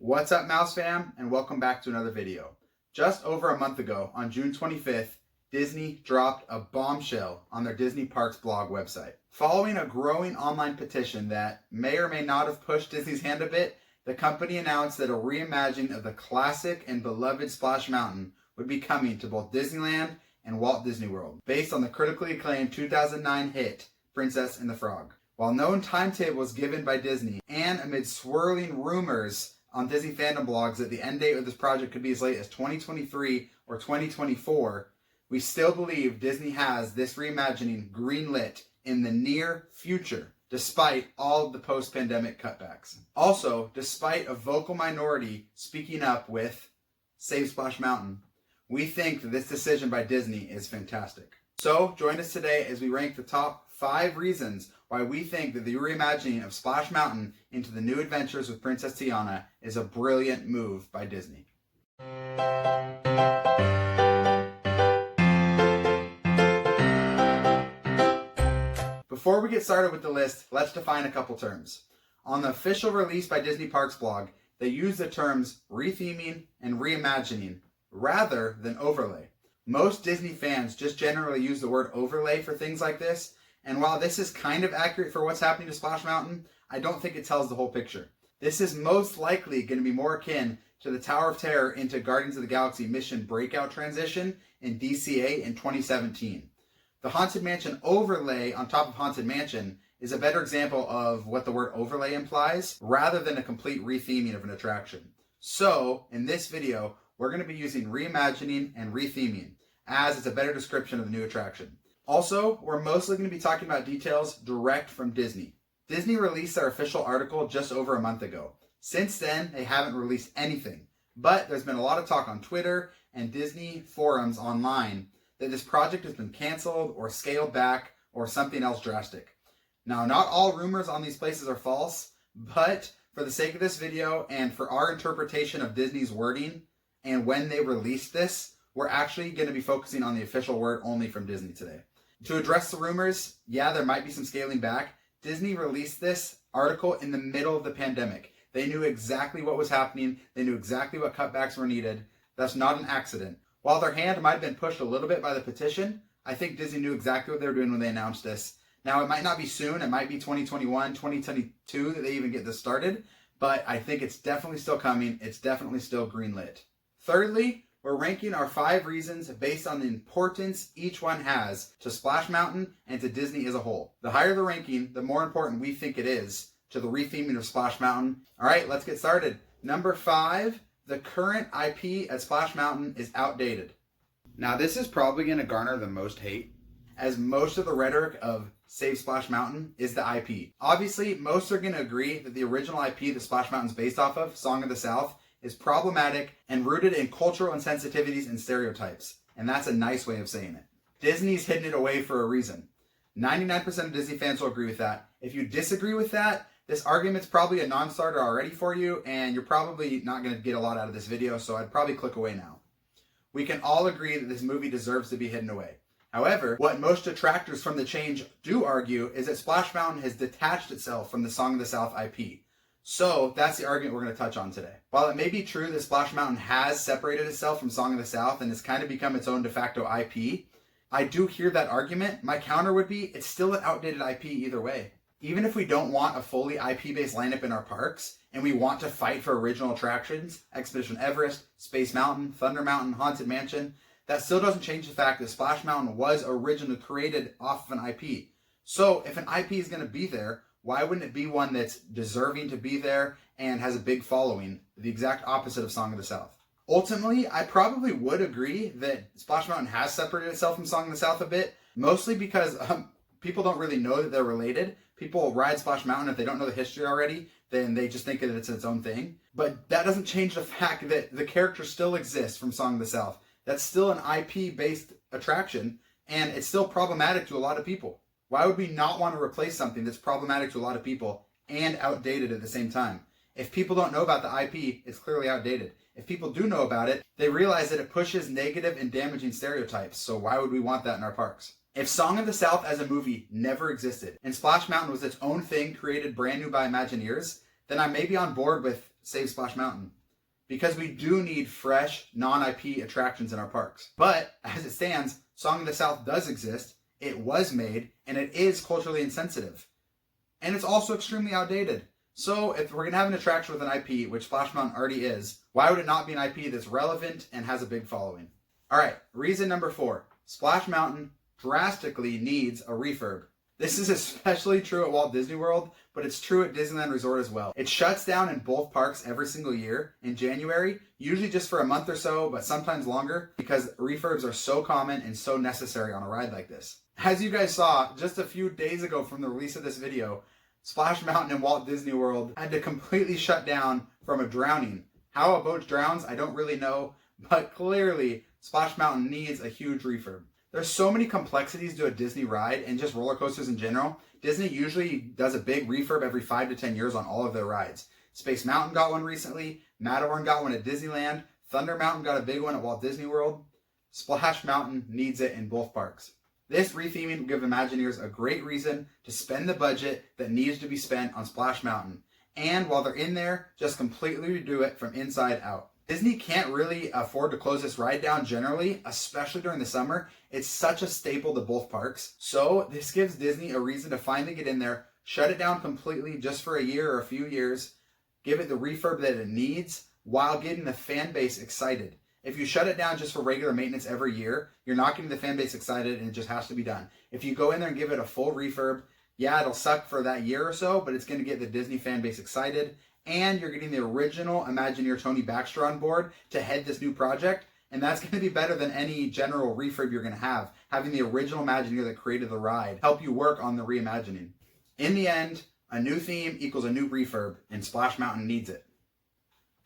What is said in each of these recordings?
What's up, Mouse fam, and welcome back to another video. Just over a month ago, on June 25th, Disney dropped a bombshell on their Disney Parks blog website. Following a growing online petition that may or may not have pushed Disney's hand a bit, the company announced that a reimagining of the classic and beloved Splash Mountain would be coming to both Disneyland and Walt Disney World, based on the critically acclaimed 2009 hit, Princess and the Frog. While no timetable was given by Disney, and amid swirling rumors on Disney fandom blogs that the end date of this project could be as late as 2023 or 2024, we still believe Disney has this reimagining greenlit in the near future, despite all of the post-pandemic cutbacks. Also, despite a vocal minority speaking up with Save Splash Mountain, we think that this decision by Disney is fantastic. So, join us today as we rank the top 5 reasons why we think that the reimagining of Splash Mountain into the New Adventures with Princess Tiana is a brilliant move by Disney. Before we get started with the list, let's define a couple terms. On the official release by Disney Parks blog, they use the terms retheming and reimagining rather than overlay. Most Disney fans just generally use the word overlay for things like this, and while this is kind of accurate for what's happening to Splash Mountain, I don't think it tells the whole picture. This is most likely going to be more akin to the Tower of Terror into Guardians of the Galaxy Mission Breakout transition in DCA in 2017. The Haunted Mansion overlay on top of Haunted Mansion is a better example of what the word overlay implies, rather than a complete retheming of an attraction. So, in this video, we're going to be using reimagining and retheming, as it's a better description of the new attraction. Also, we're mostly going to be talking about details direct from Disney. Disney released their official article just over a month ago. Since then, they haven't released anything, but there's been a lot of talk on Twitter and Disney forums online that this project has been canceled or scaled back or something else drastic. Now, not all rumors on these places are false, but for the sake of this video and for our interpretation of Disney's wording and when they released this, we're actually going to be focusing on the official word only from Disney today. To address the rumors, yeah, there might be some scaling back. Disney released this article in the middle of the pandemic. They knew exactly what was happening. They knew exactly what cutbacks were needed. That's not an accident. While their hand might have been pushed a little bit by the petition, I think Disney knew exactly what they were doing when they announced this. Now, it might not be soon. It might be 2021, 2022 that they even get this started, but I think it's definitely still coming. It's definitely still greenlit. Thirdly, we're ranking our 5 reasons based on the importance each one has to Splash Mountain and to Disney as a whole. The higher the ranking, the more important we think it is to the retheming of Splash Mountain. All right, let's get started. Number 5, the current IP at Splash Mountain is outdated. Now, this is probably going to garner the most hate, as most of the rhetoric of Save Splash Mountain is the IP. Obviously, most are going to agree that the original IP that Splash Mountain's based off of, Song of the South, is problematic and rooted in cultural insensitivities and stereotypes. And that's a nice way of saying it. Disney's hidden it away for a reason. 99% of Disney fans will agree with that. If you disagree with that, this argument's probably a non-starter already for you, and you're probably not going to get a lot out of this video, so I'd probably click away now. We can all agree that this movie deserves to be hidden away. However, what most detractors from the change do argue is that Splash Mountain has detached itself from the Song of the South IP. So that's the argument we're going to touch on today. While it may be true that Splash Mountain has separated itself from Song of the South and has kind of become its own de facto IP, I do hear that argument. My counter would be it's still an outdated IP either way. Even if we don't want a fully IP-based lineup in our parks and we want to fight for original attractions, Expedition Everest, Space Mountain, Thunder Mountain, Haunted Mansion, that still doesn't change the fact that Splash Mountain was originally created off of an IP. So if an IP is going to be there, why wouldn't it be one that's deserving to be there and has a big following, the exact opposite of Song of the South? Ultimately, I probably would agree that Splash Mountain has separated itself from Song of the South a bit, mostly because people don't really know that they're related. People ride Splash Mountain if they don't know the history already, then they just think that it's its own thing. But that doesn't change the fact that the character still exists from Song of the South. That's still an IP-based attraction, and it's still problematic to a lot of people. Why would we not want to replace something that's problematic to a lot of people and outdated at the same time? If people don't know about the IP, it's clearly outdated. If people do know about it, they realize that it pushes negative and damaging stereotypes, so why would we want that in our parks? If Song of the South as a movie never existed, and Splash Mountain was its own thing created brand new by Imagineers, then I may be on board with save Splash Mountain. Because we do need fresh, non-IP attractions in our parks. But, as it stands, Song of the South does exist, it was made, and it is culturally insensitive. And it's also extremely outdated. So, if we're going to have an attraction with an IP, which Splash Mountain already is, why would it not be an IP that's relevant and has a big following? Alright, reason number 4. Splash Mountain drastically needs a refurb. This is especially true at Walt Disney World, but it's true at Disneyland Resort as well. It shuts down in both parks every single year in January, usually just for a month or so, but sometimes longer, because refurbs are so common and so necessary on a ride like this. As you guys saw just a few days ago from the release of this video, Splash Mountain in Walt Disney World had to completely shut down from a drowning. How a boat drowns, I don't really know, but clearly Splash Mountain needs a huge refurb. There's so many complexities to a Disney ride and just roller coasters in general. Disney usually does a big refurb every 5 to 10 years on all of their rides. Space Mountain got one recently, Matterhorn got one at Disneyland, Thunder Mountain got a big one at Walt Disney World. Splash Mountain needs it in both parks. This retheming will give Imagineers a great reason to spend the budget that needs to be spent on Splash Mountain. And while they're in there, just completely redo it from inside out. Disney can't really afford to close this ride down generally, especially during the summer. It's such a staple to both parks. So this gives Disney a reason to finally get in there, shut it down completely just for a year or a few years, give it the refurb that it needs while getting the fan base excited. If you shut it down just for regular maintenance every year, you're not getting the fan base excited and it just has to be done. If you go in there and give it a full refurb, yeah, it'll suck for that year or so, but it's going to get the Disney fan base excited. And you're getting the original Imagineer Tony Baxter on board to head this new project. And that's going to be better than any general refurb you're going to have. Having the original Imagineer that created the ride help you work on the reimagining. In the end, a new theme equals a new refurb, and Splash Mountain needs it.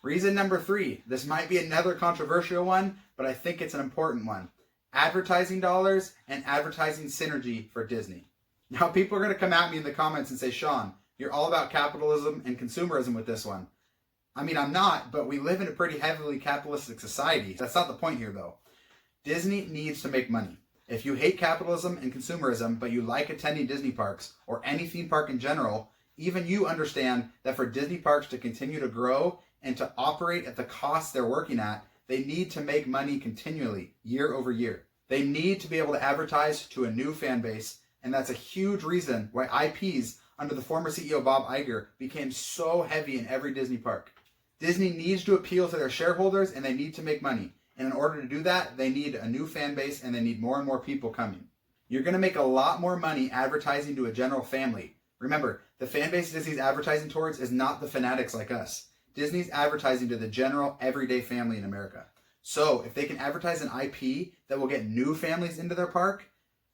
Reason number 3. This might be another controversial one, but I think it's an important one. Advertising dollars and advertising synergy for Disney. Now, people are going to come at me in the comments and say, Sean, you're all about capitalism and consumerism with this one. I mean, I'm not, but we live in a pretty heavily capitalistic society. That's not the point here, though. Disney needs to make money. If you hate capitalism and consumerism, but you like attending Disney parks, or any theme park in general, even you understand that for Disney parks to continue to grow and to operate at the costs they're working at, they need to make money continually, year over year. They need to be able to advertise to a new fan base, and that's a huge reason why IPs under the former CEO Bob Iger became so heavy in every Disney park. Disney needs to appeal to their shareholders and they need to make money. And in order to do that, they need a new fan base and they need more and more people coming. You're going to make a lot more money advertising to a general family. Remember, the fan base Disney's advertising towards is not the fanatics like us. Disney's advertising to the general, everyday family in America. So if they can advertise an IP that will get new families into their park,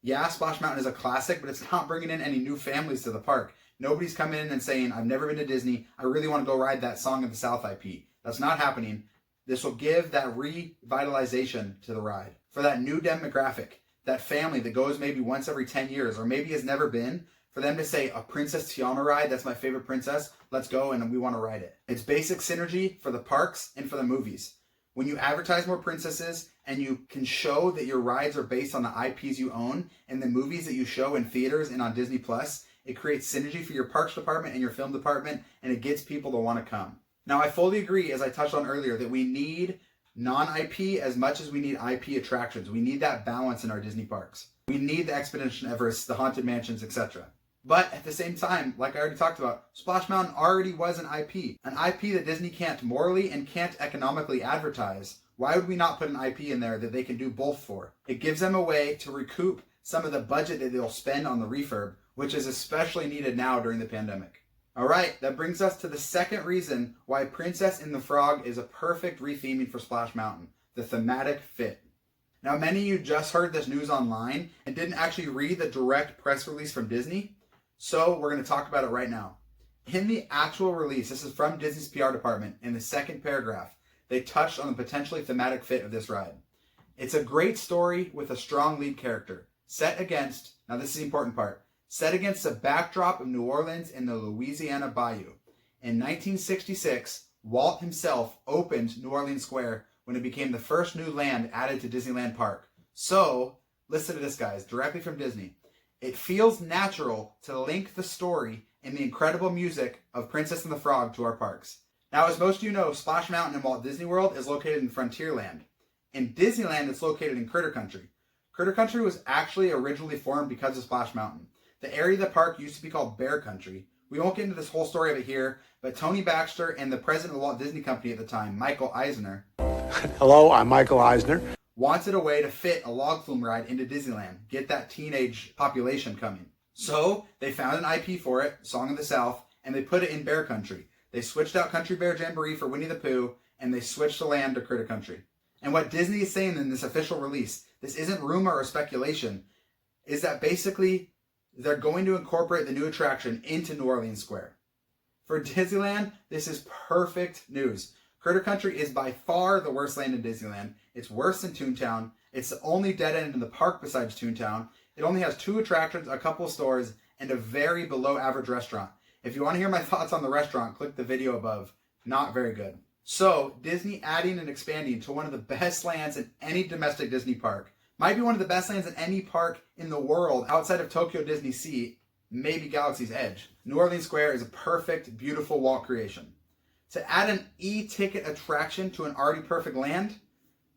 yeah, Splash Mountain is a classic, but it's not bringing in any new families to the park. Nobody's coming in and saying, I've never been to Disney, I really want to go ride that Song of the South IP. That's not happening. This will give that revitalization to the ride. For that new demographic, that family that goes maybe once every 10 years, or maybe has never been, for them to say, a Princess Tiana ride, that's my favorite princess, let's go and we want to ride it. It's basic synergy for the parks and for the movies. When you advertise more princesses and you can show that your rides are based on the IPs you own and the movies that you show in theaters and on Disney Plus, it creates synergy for your parks department and your film department, and it gets people to want to come. Now, I fully agree, as I touched on earlier, that we need non-IP as much as we need IP attractions. We need that balance in our Disney parks. We need the Expedition Everest, the Haunted Mansions, etc. But at the same time, like I already talked about, Splash Mountain already was an IP that Disney can't morally and can't economically advertise. Why would we not put an IP in there that they can do both for? It gives them a way to recoup some of the budget that they'll spend on the refurb, which is especially needed now during the pandemic. Alright, that brings us to the second reason why Princess and the Frog is a perfect retheming for Splash Mountain, the thematic fit. Now, many of you just heard this news online and didn't actually read the direct press release from Disney, so we're going to talk about it right now. In the actual release, this is from Disney's PR department, in the second paragraph, they touched on the potentially thematic fit of this ride. It's a great story with a strong lead character, set against, now this is the important part, set against the backdrop of New Orleans and the Louisiana Bayou. In 1966, Walt himself opened New Orleans Square when it became the first new land added to Disneyland Park. So, listen to this, guys, directly from Disney. It feels natural to link the story and the incredible music of Princess and the Frog to our parks. Now, as most of you know, Splash Mountain in Walt Disney World is located in Frontierland. In Disneyland, it's located in Critter Country. Critter Country was actually originally formed because of Splash Mountain. The area of the park used to be called Bear Country. We won't get into this whole story of it here, but Tony Baxter and the president of the Walt Disney Company at the time, Michael Eisner. Hello, I'm Michael Eisner. Wanted a way to fit a log flume ride into Disneyland, get that teenage population coming. So they found an IP for it, Song of the South, and they put it in Bear Country. They switched out Country Bear Jamboree for Winnie the Pooh, and they switched the land to Critter Country. And what Disney is saying in this official release, this isn't rumor or speculation, is that basically they're going to incorporate the new attraction into New Orleans Square. For Disneyland, this is perfect news. Critter Country is by far the worst land in Disneyland. It's worse than Toontown. It's the only dead end in the park besides Toontown. It only has 2 attractions, a couple stores, and a very below average restaurant. If you want to hear my thoughts on the restaurant, click the video above. Not very good. So, Disney adding and expanding to one of the best lands in any domestic Disney park. Might be one of the best lands in any park in the world outside of Tokyo Disney Sea, maybe Galaxy's Edge. New Orleans Square is a perfect, beautiful Walt creation. To add an e-ticket attraction to an already perfect land,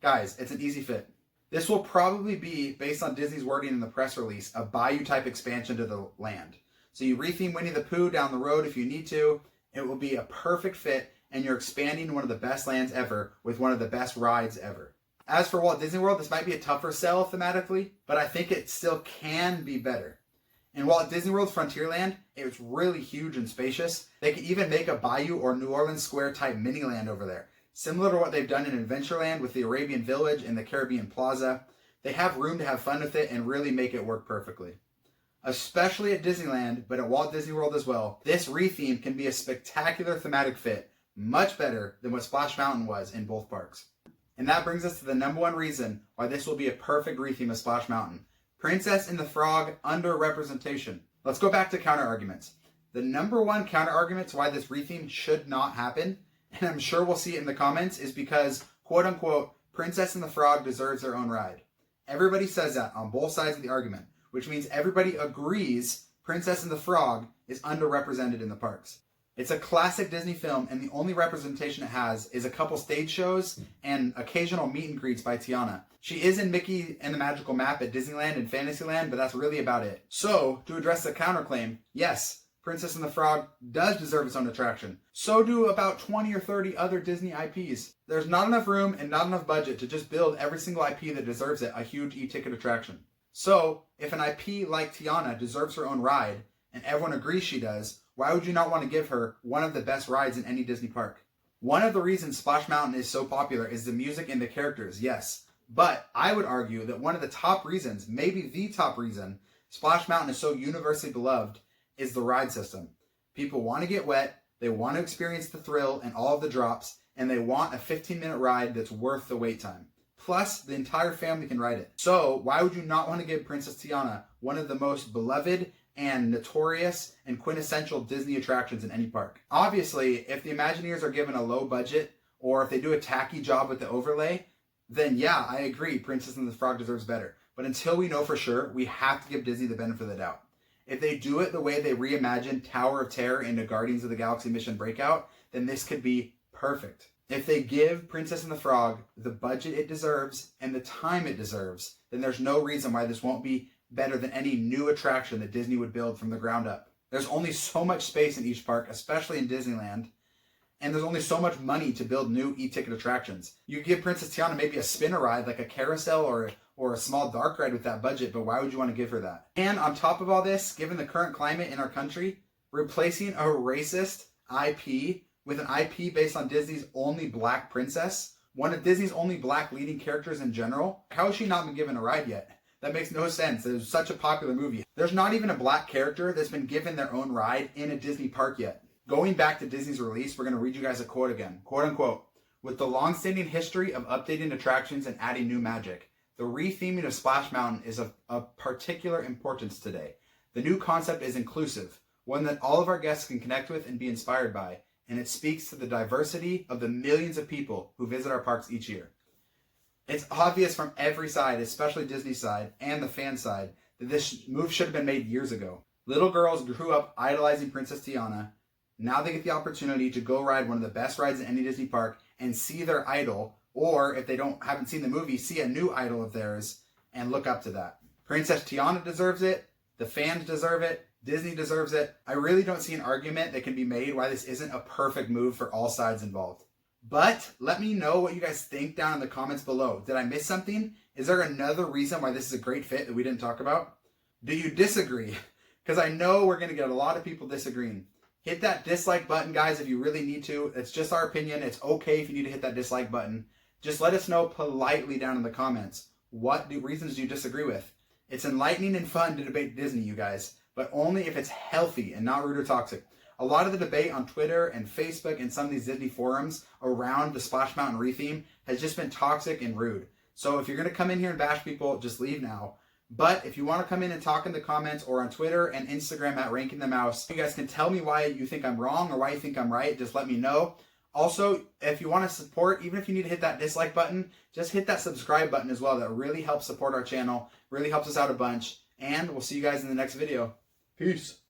guys, it's an easy fit. This will probably be, based on Disney's wording in the press release, a Bayou-type expansion to the land. So you retheme Winnie the Pooh down the road if you need to. It will be a perfect fit, and you're expanding one of the best lands ever with one of the best rides ever. As for Walt Disney World, this might be a tougher sell thematically, but I think it still can be better. In Walt Disney World Frontierland, it's really huge and spacious. They could even make a Bayou or New Orleans Square type mini land over there. Similar to what they've done in Adventureland with the Arabian Village and the Caribbean Plaza. They have room to have fun with it and really make it work perfectly. Especially at Disneyland, but at Walt Disney World as well, this retheme can be a spectacular thematic fit, much better than what Splash Mountain was in both parks. And that brings us to the number one reason why this will be a perfect retheme of Splash Mountain. Princess and the Frog under-representation. Let's go back to counter-arguments. The number one counter-argument to why this retheme should not happen, and I'm sure we'll see it in the comments, is because, quote-unquote, Princess and the Frog deserves their own ride. Everybody says that on both sides of the argument, which means everybody agrees Princess and the Frog is underrepresented in the parks. It's a classic Disney film, and the only representation it has is a couple stage shows and occasional meet and greets by Tiana. She is in Mickey and the Magical Map at Disneyland and Fantasyland, but that's really about it. So, to address the counterclaim, yes, Princess and the Frog does deserve its own attraction. So do about 20 or 30 other Disney IPs. There's not enough room and not enough budget to just build every single IP that deserves it a huge e-ticket attraction. So, if an IP like Tiana deserves her own ride, and everyone agrees she does, why would you not want to give her one of the best rides in any Disney park? One of the reasons Splash Mountain is so popular is the music and the characters, yes. But I would argue that one of the top reasons, maybe the top reason, Splash Mountain is so universally beloved is the ride system. People want to get wet, they want to experience the thrill and all of the drops, and they want a 15-minute ride that's worth the wait time. Plus, the entire family can ride it. So, why would you not want to give Princess Tiana one of the most beloved and notorious and quintessential Disney attractions in any park? Obviously, if the Imagineers are given a low budget, or if they do a tacky job with the overlay, then yeah, I agree, Princess and the Frog deserves better. But until we know for sure, we have to give Disney the benefit of the doubt. If they do it the way they reimagined Tower of Terror into Guardians of the Galaxy Mission Breakout, then this could be perfect. If they give Princess and the Frog the budget it deserves and the time it deserves, then there's no reason why this won't be better than any new attraction that Disney would build from the ground up. There's only so much space in each park, especially in Disneyland, and there's only so much money to build new e-ticket attractions. You could give Princess Tiana maybe a spinner ride like a carousel or a small dark ride with that budget, but why would you want to give her that? And on top of all this, given the current climate in our country, replacing a racist IP with an IP based on Disney's only black princess, one of Disney's only black leading characters in general, how has she not been given a ride yet? That makes no sense. It was such a popular movie. There's not even a black character that's been given their own ride in a Disney park yet. Going back to Disney's release, we're going to read you guys a quote again. Quote unquote, "With the long-standing history of updating attractions and adding new magic, the retheming of Splash Mountain is of particular importance today. The new concept is inclusive, one that all of our guests can connect with and be inspired by, and it speaks to the diversity of the millions of people who visit our parks each year. It's obvious from every side, especially Disney's side and the fan side, that this move should have been made years ago. Little girls grew up idolizing Princess Tiana. Now they get the opportunity to go ride one of the best rides in any Disney park and see their idol, or if they haven't seen the movie, see a new idol of theirs and look up to that. Princess Tiana deserves it. The fans deserve it. Disney deserves it. I really don't see an argument that can be made why this isn't a perfect move for all sides involved. But let me know what you guys think down in the comments below. Did I miss something? Is there another reason why this is a great fit that we didn't talk about? Do you disagree? Because I know we're going to get a lot of people disagreeing. Hit that dislike button, guys, if you really need to. It's just our opinion. It's okay if you need to hit that dislike button. Just let us know politely down in the comments. What reasons do you disagree with? It's enlightening and fun to debate Disney, you guys, but only if it's healthy and not rude or toxic. A lot of the debate on Twitter and Facebook and some of these Disney forums around the Splash Mountain retheme has just been toxic and rude. So if you're going to come in here and bash people, just leave now. But if you want to come in and talk in the comments or on Twitter and Instagram at Ranking the Mouse, you guys can tell me why you think I'm wrong or why you think I'm right. Just let me know. Also, if you want to support, even if you need to hit that dislike button, just hit that subscribe button as well. That really helps support our channel, really helps us out a bunch. And we'll see you guys in the next video. Peace.